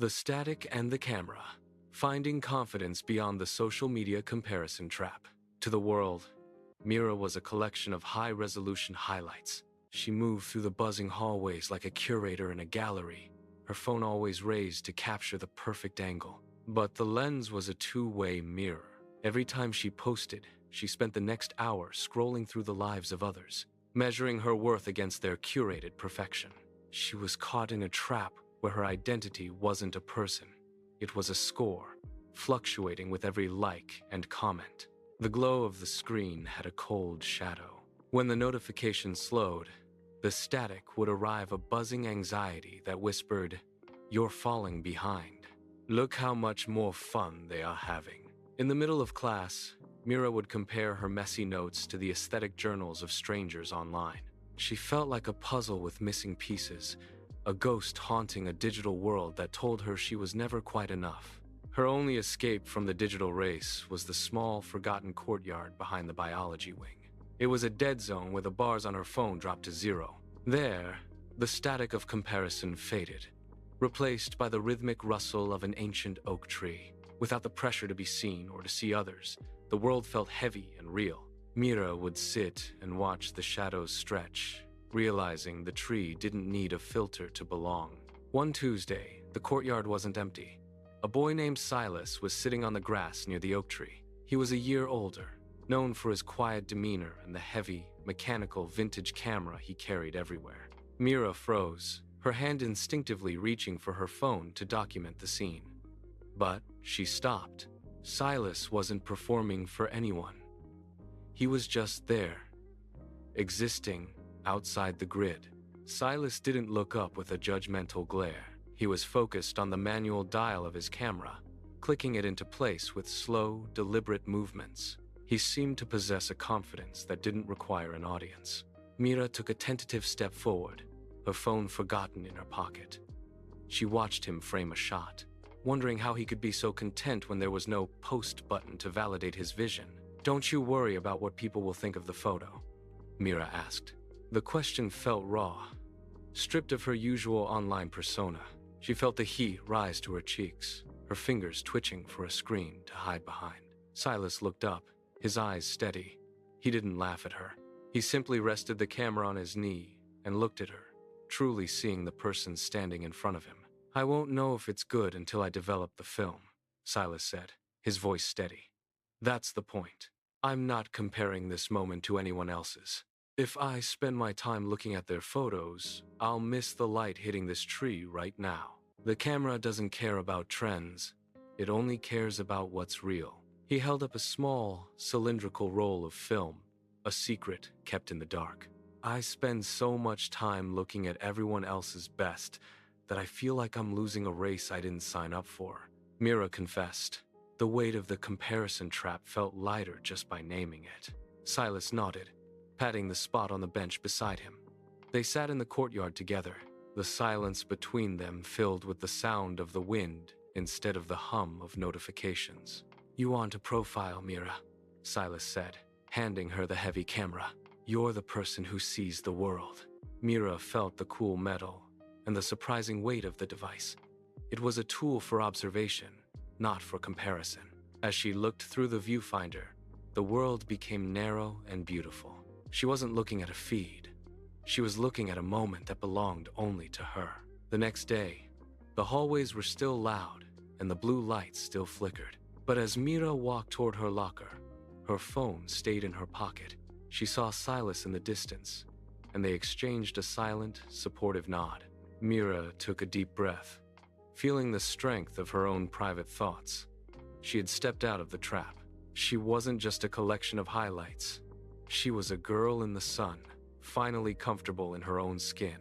The static and the camera. Finding confidence beyond the social media comparison trap. To the world, Mira was a collection of high-resolution highlights. She moved through the buzzing hallways like a curator in a gallery, her phone always raised to capture the perfect angle. But the lens was a two-way mirror. Every time she posted, she spent the next hour scrolling through the lives of others, measuring her worth against their curated perfection. She was caught in a trap where her identity wasn't a person. It was a score, fluctuating with every like and comment. The glow of the screen had a cold shadow. When the notification slowed, the static would arrive a buzzing anxiety that whispered, "You're falling behind. Look how much more fun they are having." In the middle of class, Mira would compare her messy notes to the aesthetic journals of strangers online. She felt like a puzzle with missing pieces, a ghost haunting a digital world that told her she was never quite enough. Her only escape from the digital race was the small, forgotten courtyard behind the biology wing. It was a dead zone where the bars on her phone dropped to zero. There, the static of comparison faded, replaced by the rhythmic rustle of an ancient oak tree. Without the pressure to be seen or to see others, the world felt heavy and real. Mira would sit and watch the shadows stretch, realizing the tree didn't need a filter to belong. One Tuesday, the courtyard wasn't empty. A boy named Silas was sitting on the grass near the oak tree. He was a year older, known for his quiet demeanor and the heavy, mechanical vintage camera he carried everywhere. Mira froze, her hand instinctively reaching for her phone to document the scene. But she stopped. Silas wasn't performing for anyone. He was just there, existing outside the grid. Silas didn't look up with a judgmental glare. He was focused on the manual dial of his camera, clicking it into place with slow, deliberate movements. He seemed to possess a confidence that didn't require an audience. Mira took a tentative step forward, her phone forgotten in her pocket. She watched him frame a shot, wondering how he could be so content when there was no post button to validate his vision. "Don't you worry about what people will think of the photo?" Mira asked. The question felt raw, stripped of her usual online persona. She felt the heat rise to her cheeks, her fingers twitching for a screen to hide behind. Silas looked up, his eyes steady. He didn't laugh at her. He simply rested the camera on his knee and looked at her, truly seeing the person standing in front of him. "I won't know if it's good until I develop the film," Silas said, his voice steady. "That's the point. I'm not comparing this moment to anyone else's. If I spend my time looking at their photos, I'll miss the light hitting this tree right now. The camera doesn't care about trends. It only cares about what's real." He held up a small, cylindrical roll of film, a secret kept in the dark. "I spend so much time looking at everyone else's best that I feel like I'm losing a race I didn't sign up for," Mira confessed. The weight of the comparison trap felt lighter just by naming it. Silas nodded, patting the spot on the bench beside him. They sat in the courtyard together, the silence between them filled with the sound of the wind instead of the hum of notifications. "You want a profile, Mira," Silas said, handing her the heavy camera. "You're the person who sees the world." Mira felt the cool metal and the surprising weight of the device. It was a tool for observation, not for comparison. As she looked through the viewfinder, the world became narrow and beautiful. She wasn't looking at a feed. She was looking at a moment that belonged only to her. The next day, the hallways were still loud and the blue lights still flickered. But as Mira walked toward her locker, her phone stayed in her pocket. She saw Silas in the distance, and they exchanged a silent, supportive nod. Mira took a deep breath, feeling the strength of her own private thoughts. She had stepped out of the trap. She wasn't just a collection of highlights. She was a girl in the sun, finally comfortable in her own skin.